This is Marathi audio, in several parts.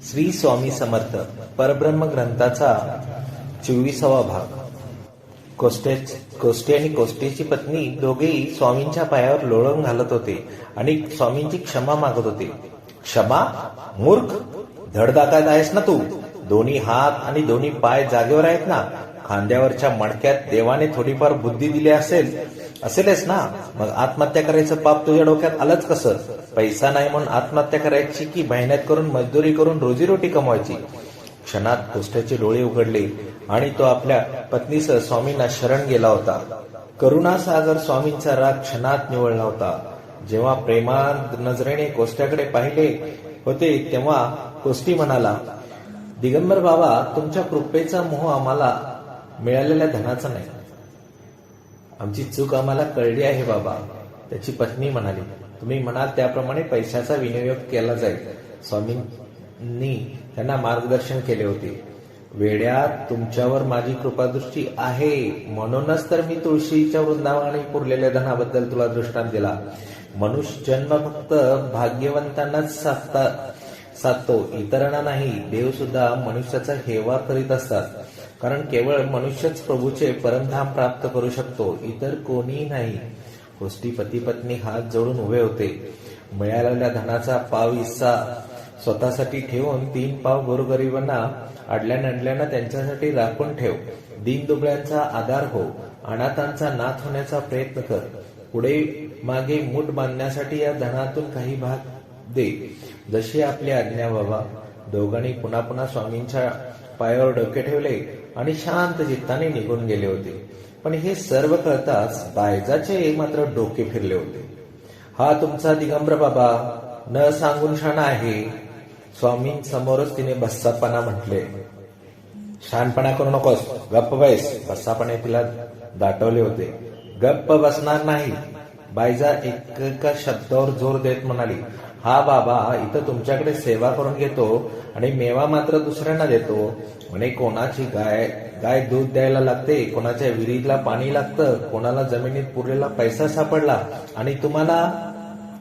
श्री स्वामी समर्थ परब्रह्म ग्रंथाचा 24वा भाग. कोष्टे आणि कोष्टेची पत्नी दोघेही स्वामींच्या पायावर लोळण घालत होते आणि स्वामींची क्षमा मागत होते. क्षमा? मूर्ख, धड दाखवत आहेस ना तू? दोन्ही हात आणि दोन्ही पाय जागेवर आहेत ना? खांद्यावरच्या मडक्यात देवाने थोडीफार बुद्धी दिली असेलच ना? मग आत्महत्या करायचं पाप तुझ्या डोक्यात आलंच कसं? पैसा नाही म्हणून आत्महत्या करायची की मेहनत करून मजदुरी करून रोजीरोटी कमवायची? क्षणात कोष्टाचे डोळे उघडले आणि तो आपल्या पत्नीसह स्वामींना शरण गेला होता. करुणासागर स्वामींचा राग क्षणात निवळला होता. जेव्हा प्रेमान नजरेने कोष्ट्याकडे पाहिले होते तेव्हा कोष्टी म्हणाला, दिगंबर बाबा, तुमच्या कृपेचा मोह आम्हाला मिळालेल्या धनाचा नाही. आमची चूक आम्हाला कळली आहे बाबा. त्याची पत्नी म्हणाली, तुम्ही म्हणाल त्याप्रमाणे पैशाचा विनियोग केला जाईल. स्वामींनी त्यांना मार्गदर्शन केले होते. वेड्यात, तुमच्यावर माझी कृपादृष्टी आहे म्हणूनच तर मी तुळशीच्या वृंदावनाने पुरलेल्या धनाबद्दल तुला दृष्टांत दिला. मनुष्य जन्म फक्त भाग्यवंतांनाच साधतो, इतरांना नाही. देव सुद्धा मनुष्याचा हेवा करीत असतात, कारण केवळ मनुष्यच प्रभूचे परमधाम प्राप्त करू शकतो, इतर कोणीही नाही. कोष्टी पती पत्नी हात जोडून उभे होते. मिळालेल्या धनाचा पाव हिस्सा स्वतःसाठी ठेवून 3 पाव गोरगरिबांना अडल्यानं त्यांच्यासाठी राखून ठेव. दीनदुबळ्यांचा आधार हो. अनाथांचा नाथ होण्याचा प्रयत्न कर. पुढे मागे मूठ बांधण्यासाठी या धनातून काही भाग दे. जशी आपली आज्ञा बाबा. दोघांनी पुन्हा पुन्हा स्वामींच्या पायावर डोके ठेवले आणि शांत चित्ताने निघून गेले होते. पण हे सर्व कळताच बायजाचे मात्र डोके फिरले होते. हा तुमचा दिगंबर बाबा न सांगून शाणा आहे. स्वामींसमोरच तिने बस्सापणा म्हटले. शहाणपणा करू नकोस, गप्प बैस. बस्सापणे तिला दाटवले होते. गप्प बसणार नाही. बायजा एका शब्दावर जोर देत म्हणाली, हा बाबा, इथं तुमच्याकडे सेवा करून घेतो आणि मेवा मात्र दुसऱ्यांना देतो. म्हणे कोणाची गाय दूध द्यायला लागते, कोणाच्या विहिरीला पाणी लागतं, कोणाला जमिनीत पुरलेला पैसा सापडला, आणि तुम्हाला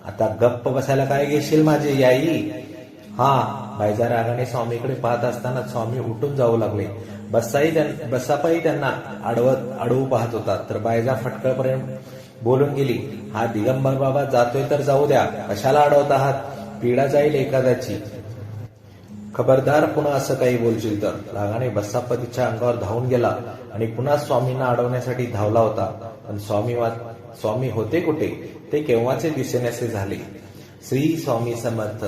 आता गप्प बसायला काय घेशील माझे याई? हा. बायजा रागाने स्वामीकडे पाहत असताना स्वामी उठून जाऊ लागले. बसापाही त्यांना अडवू पाहत होता, तर बायजा फटकळपर्यंत बोलून गेली, हा दिगंबर बाबा जातोय तर जाऊ द्या, कशाला अडवत आहात? पीडा जाईल एखाद्याची. खबरदार, पुन्हा असं काही बोलशील तर. रागाने बस्साप्पा तिच्या अंगावर धावून गेला आणि पुन्हा स्वामींना अडवण्यासाठी धावला होता. पण स्वामी होते कुठे? ते केव्हाचे दिसेनासे झाले. श्री स्वामी समर्थ.